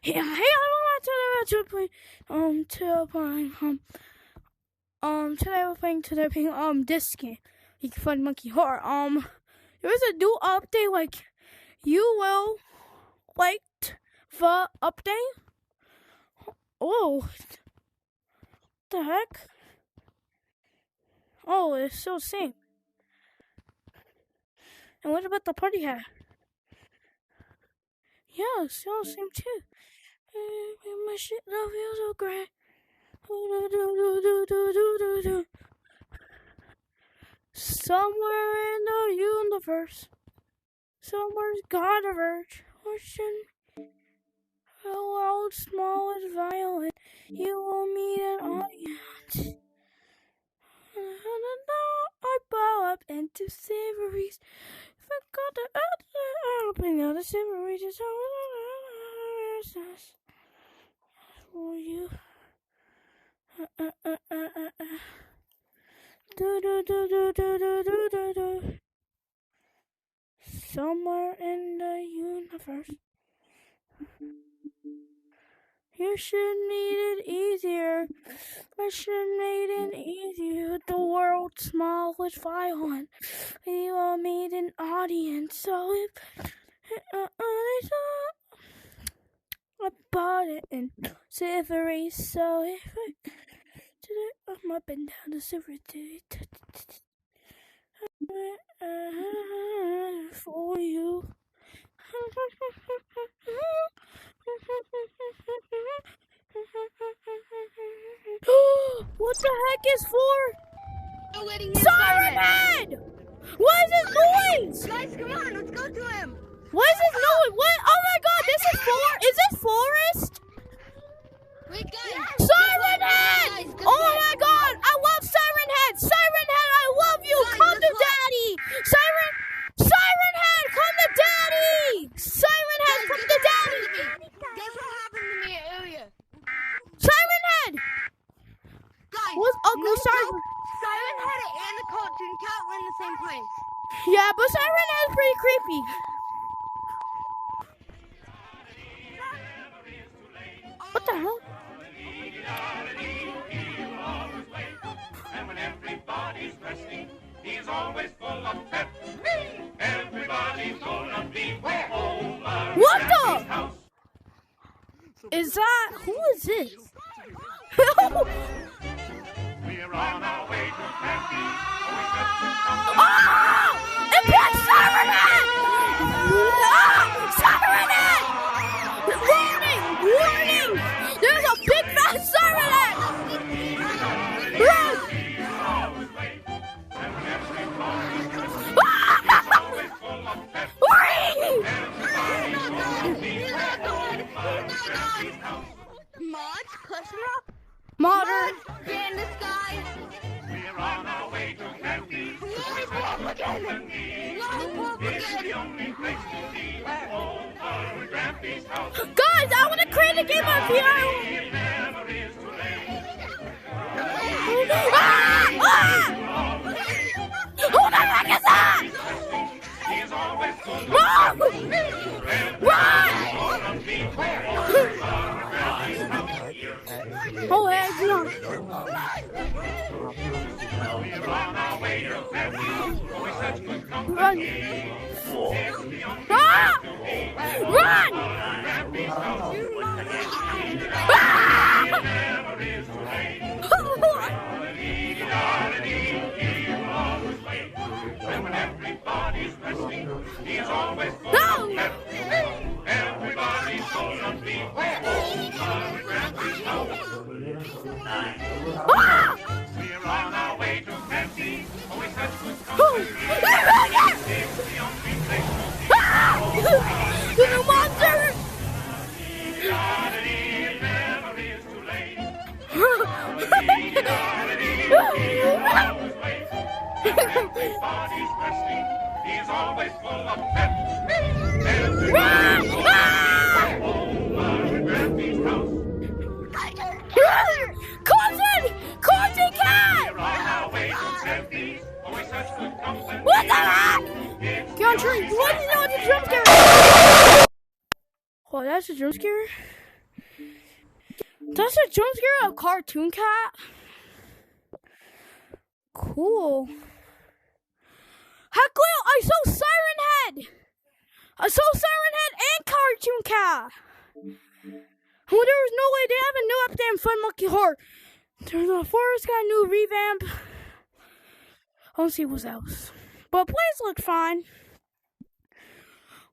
Hey, I don't want to play today we're playing this game. You can find Monkey Horror. There's a new update. Like, you will like the update. Oh, what the heck? Oh, it's still the same. And what about the party hat? Yeah, it's still the same too. My shit love feels so great. Somewhere in the universe, somewhere's got a verge. Ocean, the world small as violent. You will meet an audience. I bow up into savories. Forgot to open out the savories. It's all for you. Somewhere in the universe, you should need it easier. I should made it easier. The world small was violent. We will meet an audience. So if I bought it in savory. So if I'm up and down the savory for you. What the heck is for? Siren Head! What is this noise? Guys, come on, let's go to him. What is this noise? What? Oh my God, this is is this Forest? Wait, guys. Siren Head! Oh my God, I love Siren Head. Siren Head, I love you. Guys, come to Daddy. Siren Head, come to Daddy. Siren Head, come to Daddy. Guess what happened to me earlier? Siren Head. Guys, What's ugly Siren? Siren Head and the cartoon cat were in the same place. Yeah, but Siren Head is pretty creepy. What the hell? And when everybody's resting, he's always full of pep. Everybody's gonna be over. What the? Is that? Who is this? We're on our way to Happy. Oh! It's that Siren Head! Ah! Siren Head! Warning! Warning! There's a big fat Siren Head! Run! Mods, question mark? Modern. Get in the sky. We're on our way to Happy. Lollipop again. Lollipop It's the again. only place to be. Over at Grampy's house. Guys, I want to create a game on VR. It never is too late. Ah! Ah! Who the heck is that? He's always full of Run! Run! Oh, yeah, no. We're on our way to Happy. Always such good company. Run! Ah! Run! Ah! Never is too late. And when everybody's resting, he's always full No! of pep. Everybody's gonna be over at Grampy's house. Ah! We're on our way to Happy. Always such good Oh! company. It's The only place to be. ah! The monster! It never is too late. Everybody's resting. He's always full of pep. Run! Ah! Over at Grampy's house. Cousin! Cousin cat! We're on our way to Grampy's. Always such good company. What the heck? It's Get on tree. What do you know what the jump scare is? Oh, that That's a jump scare? That's a jump scare of Cartoon Cat? Cool. Heck, well, I saw Siren Head! I saw Siren Head and Cartoon Cat! Well, there was no way they have a new update in Fun Monkey Horror. There's a Forest got a new revamp. I'll see what else. But place looked fine.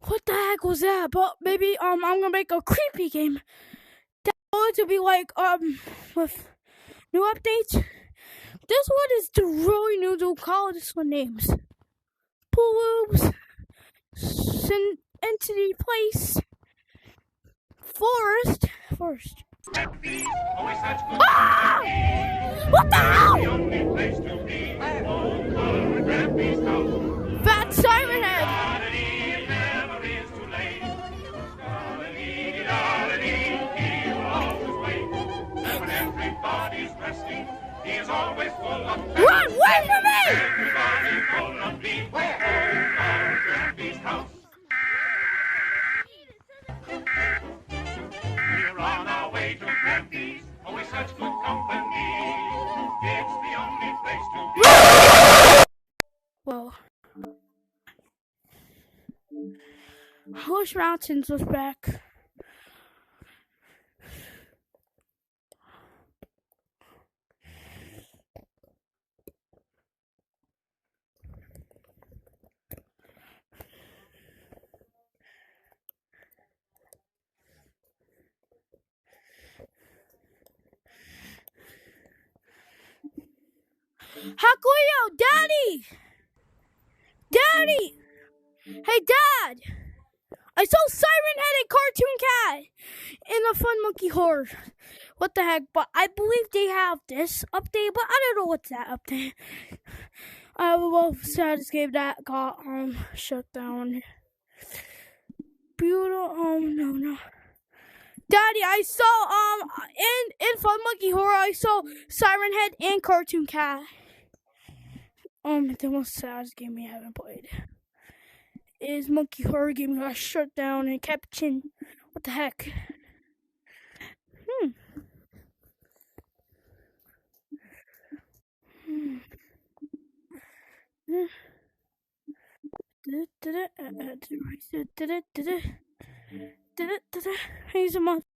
What the heck was that? But maybe I'm gonna make a creepy game. That's going to be like with new updates. This one is the really new. They'll call this one names. Pooloops, Entity Place, Forest. Grampy's, always such good Ah! company. What the hell? The only place to be. Oh, Colin Grampy's house. Fat Siren Head. Da-da-dee, it never is too late. Da-da-dee, da-da-dee, he will always wait. When everybody's resting, he is always full of Run away from me! everybody full of beef. Oh, Colin Grampy's house. We're on our way to Grampy's, always such good company. It's the only place to be. Whoa. Hush Mountains was back. Hakuyo, Daddy! Daddy! Hey, Dad! I saw Siren Head and Cartoon Cat in the Fun Monkey Horror. What the heck? But I believe they have this update, but I don't know what's that update. I will status game that got shut down. Beautiful. No. Daddy, I saw in Fun Monkey Horror I saw Siren Head and Cartoon Cat. The most saddest game we haven't played is Monkey Horror Game got shut down and Captain. What the heck? He's a monster.